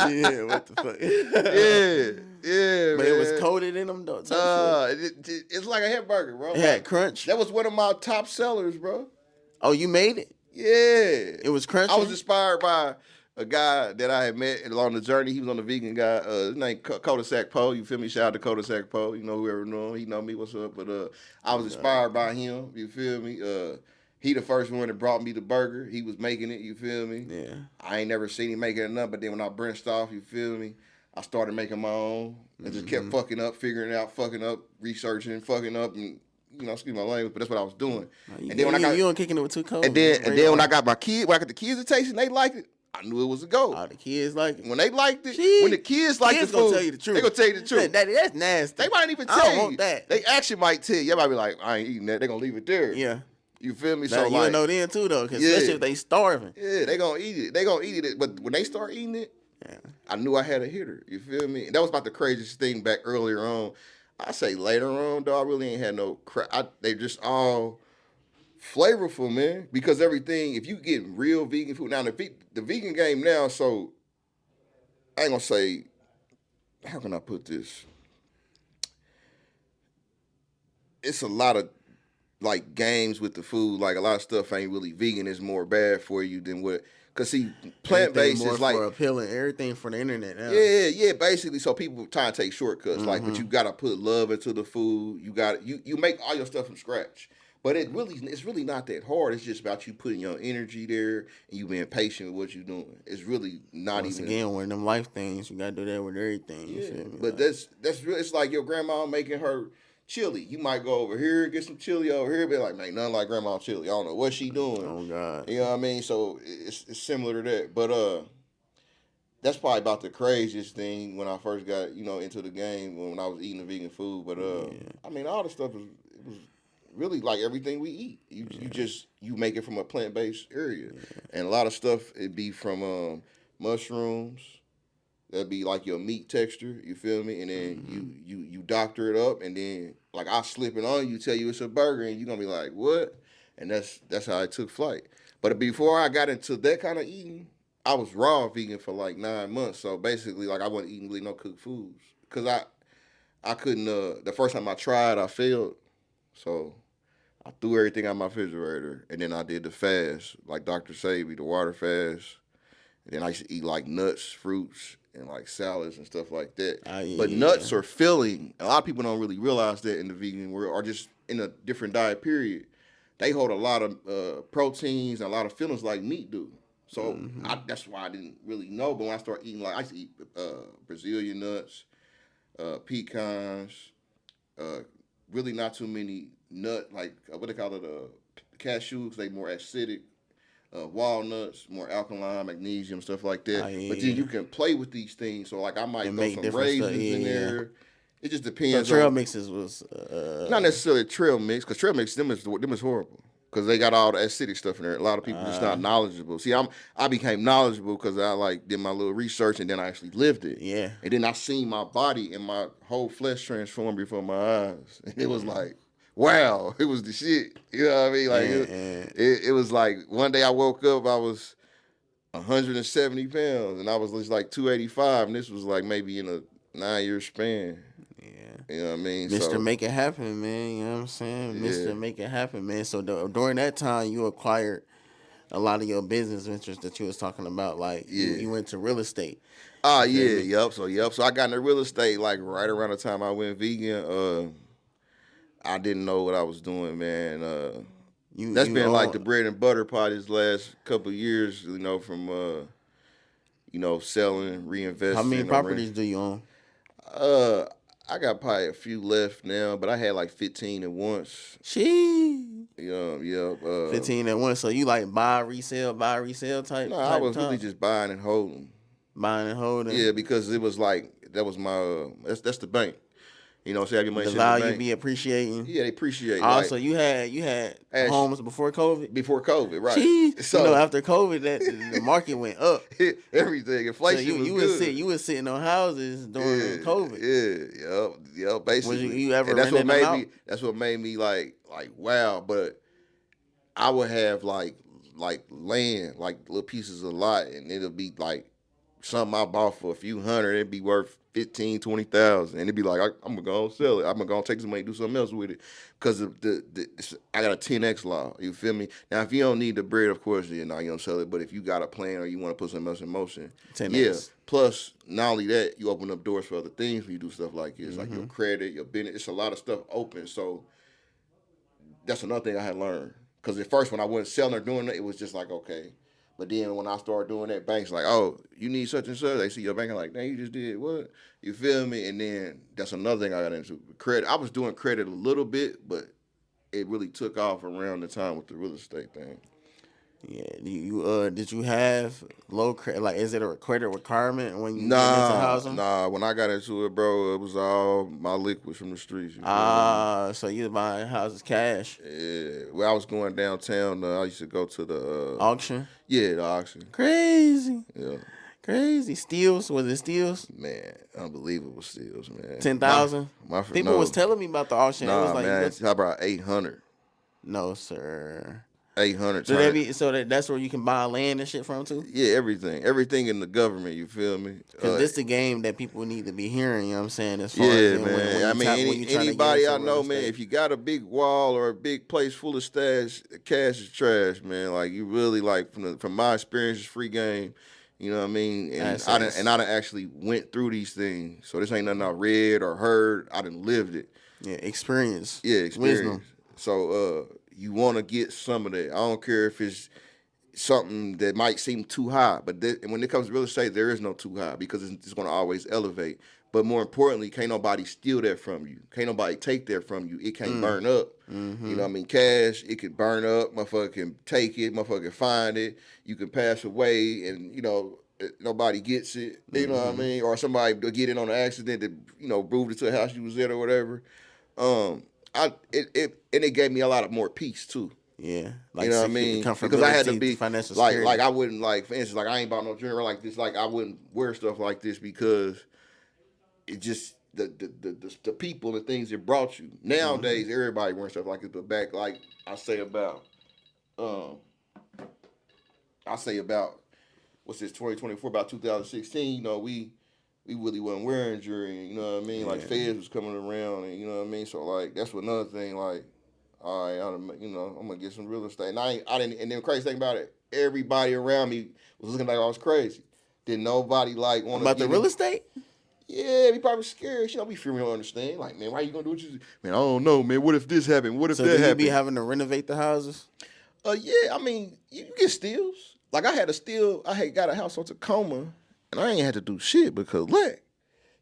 Yeah, what the fuck? Yeah, But man. it was coated in them though. It's like a hamburger, bro. It had Like, crunch. that was one of my top sellers, bro. Oh, you made it? Yeah. It was crunchy? I was inspired by a guy that I had met along the journey. He was on the vegan guy. His name Cul-de-sac Poe. You feel me? Shout out to Cul-de-sac Poe. You know, whoever know him, he know me. What's up? But I was inspired by him. You feel me? He the first one that brought me the burger. He was making it. You feel me? Yeah. I ain't never seen him make it enough. But then when I branched off, you feel me? I started making my own and just kept fucking up, figuring it out, fucking up, researching, fucking up, and excuse my language, but that's what I was doing. And then when I got, you don't kicking it with too cold. And then when I got my kid, when I got the kids to taste it, and they liked it. I knew it was a go. All the kids like it. When they liked it, when the kids like the food, gonna tell you the truth. They gonna tell you the truth. Daddy, that's nasty. They might even tell I don't you. want that. They actually might tell you. They might be like, I ain't eating that. They gonna leave it there. Yeah. You feel me? So you like, know then too though, cause especially if they starving. Yeah, they gonna eat it. They gonna eat it. But when they start eating it, I knew I had a hitter. You feel me? And that was about the craziest thing back earlier on. I say later on, though, I really ain't had no crap. They just all flavorful, man. Because everything, if you get real vegan food, now the vegan game now, so I ain't gonna say, how can I put this? It's a lot of like games with the food. Like a lot of stuff ain't really vegan. It's more bad for you than what. Cause see, plant-based is like for appealing, everything for the internet now. Yeah, basically. So people try to take shortcuts, like, but you gotta put love into the food. You got you make all your stuff from scratch. But it's really not that hard. It's just about you putting your energy there and you being patient with what you're doing. It's really not Once even. Again, one of them life things, you gotta do that with everything. You feel me? But that's really, it's like your grandma making her chili. You might go over here, get some chili over here, be like, man, nothing like grandma chili. I don't know what she doing. Oh God. You know what I mean? So it's similar to that. But that's probably about the craziest thing when I first got, into the game when I was eating the vegan food. But I mean, all the stuff was really like everything we eat. You make it from a plant-based area. And a lot of stuff it'd be from mushrooms. That'd be like your meat texture, you feel me? And then you doctor it up, and then like I slip it on you, tell you it's a burger, and you're gonna be like, what? And that's how I took flight. But before I got into that kind of eating, I was raw vegan for like 9 months. So basically, like I wasn't eating really no cooked foods because I couldn't. The first time I tried, I failed. So I threw everything out my refrigerator, and then I did the fast, like Dr. Savy, the water fast. And then I used to eat like nuts, fruits, and like salads and stuff like that. But nuts are filling. A lot of people don't really realize that in the vegan world, or just in a different diet period. They hold a lot of proteins and a lot of fillings like meat do. So that's why I didn't really know. But when I started eating, like I used to eat Brazilian nuts, pecans, really not too many like what they call it, cashews. They more acidic. Walnuts, more alkaline, magnesium, stuff like that. But then you can play with these things. So like I might throw some raisins in there. It just depends. So trail mixes was not necessarily trail mix, because trail mix them is horrible because they got all the acidic stuff in there. A lot of people just not knowledgeable. See, I became knowledgeable because I like did my little research and then I actually lived it. Yeah. And then I seen my body and my whole flesh transform before my eyes, and it was like, wow, it was the shit. You know what I mean? Like it was like one day I woke up, I was 170 pounds, and I was just like 285, and this was like maybe in a 9-year span. Yeah. You know what I mean? Mr. So, Make It Happen, man. You know what I'm saying? Yeah. Mr. Make It Happen, man. So during that time, you acquired a lot of your business ventures that you was talking about. Like you went to real estate. Yep. So I got into real estate like right around the time I went vegan. I didn't know what I was doing, man. That's been like the bread and butter part these last couple of years, from selling, reinvesting. How many properties do you own? I got probably a few left now, but I had like 15 at once. She. Yeah. 15 at once. So you like buy, resell type? No, I was really just buying and holding. Buying and holding. Yeah, because it was like that was my that's the bank. So have your money. The value be appreciating. Yeah, they appreciate. Also, you had homes before COVID. Before COVID, right? Jeez. So after COVID, the market went up. Everything, inflation. So you was sitting on houses during COVID. Yeah, basically. Was you ever renting them out? That's what made me like wow. But I would have like like land, like little pieces of lot, and it'll be like something I bought for a few hundred. It'd be worth 15, 20,000, and it'd be like I'm gonna go sell it. I'm gonna take some money and do something else with it because I got a 10x law. You feel me? Now, if you don't need the bread, of course, you don't sell it. But if you got a plan or you want to put something else in motion, 10x. Yeah. Plus, not only that, you open up doors for other things when you do stuff like this, like your credit, your business. It's a lot of stuff open. So that's another thing I had learned. Because at first, when I wasn't selling or doing it, it was just like, okay. But then when I started doing that, banks like, oh, you need such and such. They see your bank and like, dang, you just did what? You feel me? And then that's another thing I got into. Credit. I was doing credit a little bit, but it really took off around the time with the real estate thing. Yeah, did you have low credit? Like, is it a credit requirement when you get into housing? Nah. When I got into it, bro, it was all my liquids from the streets. So you buying houses cash? Yeah. Well, I was going downtown. I used to go to the auction. Yeah, the auction. Crazy. Yeah. Crazy. Steals? Was it steals? Man, unbelievable steals, man. 10,000. People was telling me about the auction. Nah, it was like, man, how about 800? No, sir. 800. So that's where you can buy land and shit from too. Yeah, everything in the government. You feel me? Because this the game that people need to be hearing. You know what I'm saying? As far as man. Anybody I know, man. If you got a big wall or a big place full of stash, cash is trash, man. Like you really like from my experience, it's free game. You know what I mean? And I done actually went through these things. So this ain't nothing I read or heard. I done lived it. Yeah, experience. Yeah, experience. Wisdom. So you want to get some of that. I don't care if it's something that might seem too high, but when it comes to real estate, there is no too high because it's going to always elevate. But more importantly, can't nobody steal that from you. Can't nobody take that from you. It can't burn up. Mm-hmm. You know what I mean? Cash, it can burn up. Motherfucker can take it. Motherfucker can find it. You can pass away and, nobody gets it. You know what I mean? Or somebody will get in on an accident that, moved it to a house you was at or whatever. It gave me a lot of more peace too. Yeah, like, you know what I mean? Because I had to be financial security. Like I wouldn't for instance, like I ain't bought no jewelry like this. Like I wouldn't wear stuff like this because it just the people and things it brought you. Nowadays, everybody wearing stuff like this, but back like I say about what's this 2024 about 2016. We really wasn't wearing jewelry, you know what I mean? Yeah. Like feds was coming around, and you know what I mean. So like that's another thing. Like, all right, I'm gonna get some real estate. And I didn't. And then the crazy thing about it, everybody around me was looking like I was crazy. Didn't nobody want to about the real estate? Yeah, we probably scared. We fear we don't understand. Like, man, why you gonna do what you? Man, I don't know, man. What if this happened? What if that happened? So you be having to renovate the houses? Yeah. I mean, you get steals. Like I had got a house on Tacoma. And I ain't had to do shit because look,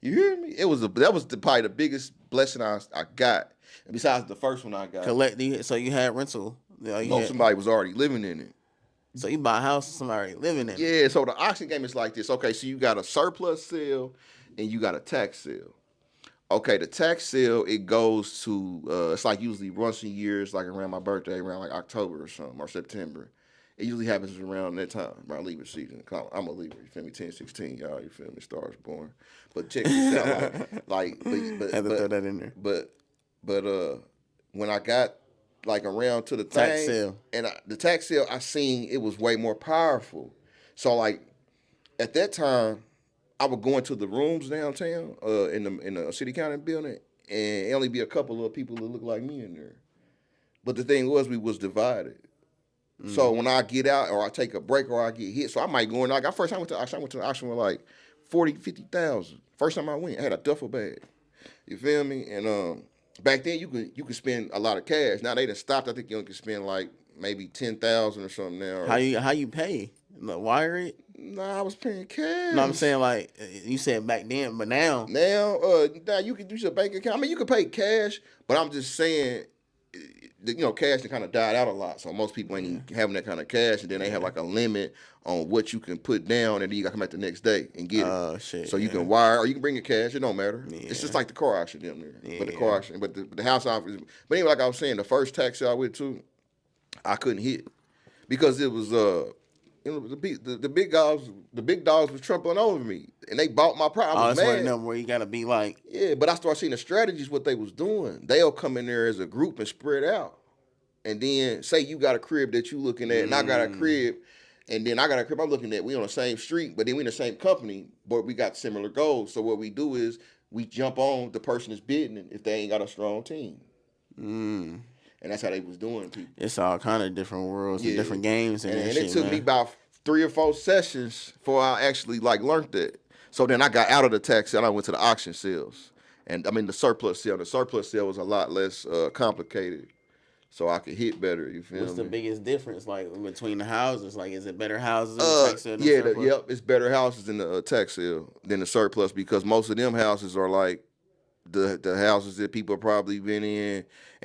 you hear me? That was probably the biggest blessing I got. And besides the first one I got. So you had rental. Somebody was already living in it. So you buy a house and somebody already living in it. Yeah, so the auction game is like this. Okay, so you got a surplus sale and you got a tax sale. Okay, the tax sale, it goes to, it's like usually once a year. It's like around my birthday, around like October or something, or September. It usually happens around that time, around Libra season. I'm a Libra, you feel me? 10/16, y'all, you feel me? Stars born. But check this out, but had to throw that in there. But when I got like around to the tax sale, and the tax sale, I seen it was way more powerful. So like at that time, I would go into the rooms downtown, in the city county building, and it only be a couple of people that look like me in there. But the thing was, we was divided. So when I get out or I take a break or I get hit, so I might go in. Like first time I went to the auction with like 40,000, 50,000. First time I went, I had a duffel bag. You feel me? And back then you could spend a lot of cash. Now they done stopped. I think you only can spend like maybe 10,000 or something now. How you pay? Wire it? Nah, I was paying cash. No, I'm saying like you said back then, but now you can use your bank account. I mean, you can pay cash, but I'm just saying. Cash kind of died out a lot, so most people ain't even having that kind of cash, and then they have like a limit on what you can put down, and then you got to come back the next day and get it. Shit, so you can wire or you can bring your cash. It don't matter. Yeah. It's just like the car auction down there. Yeah. But the car auction, but the house office. But anyway, like I was saying, the first tax sale I went to, I couldn't hit because it was the big dogs was trampling over me, and they bought my property. I was that's mad. One of them where you gotta be like, yeah. But I started seeing the strategies what they was doing. They'll come in there as a group and spread out. and then say you got a crib that you looking at, and I got a crib, and then I got a crib I'm looking at. We on the same street, but then we in the same company, but we got similar goals. So what we do is we jump on the person that's bidding if they ain't got a strong team. And that's how they was doing people. It's all kind of different worlds and different games and it took me about 3 or 4 sessions before I actually learned that. So then I got out of the tax sale. I went to the auction sales, and I mean the surplus sale. The surplus sale was a lot less complicated, so I could hit better. You feel me? What's the biggest difference between the houses? Is it better houses in the tax sale? It's better houses in the tax sale than the surplus because most of them houses are like the houses that people probably been in.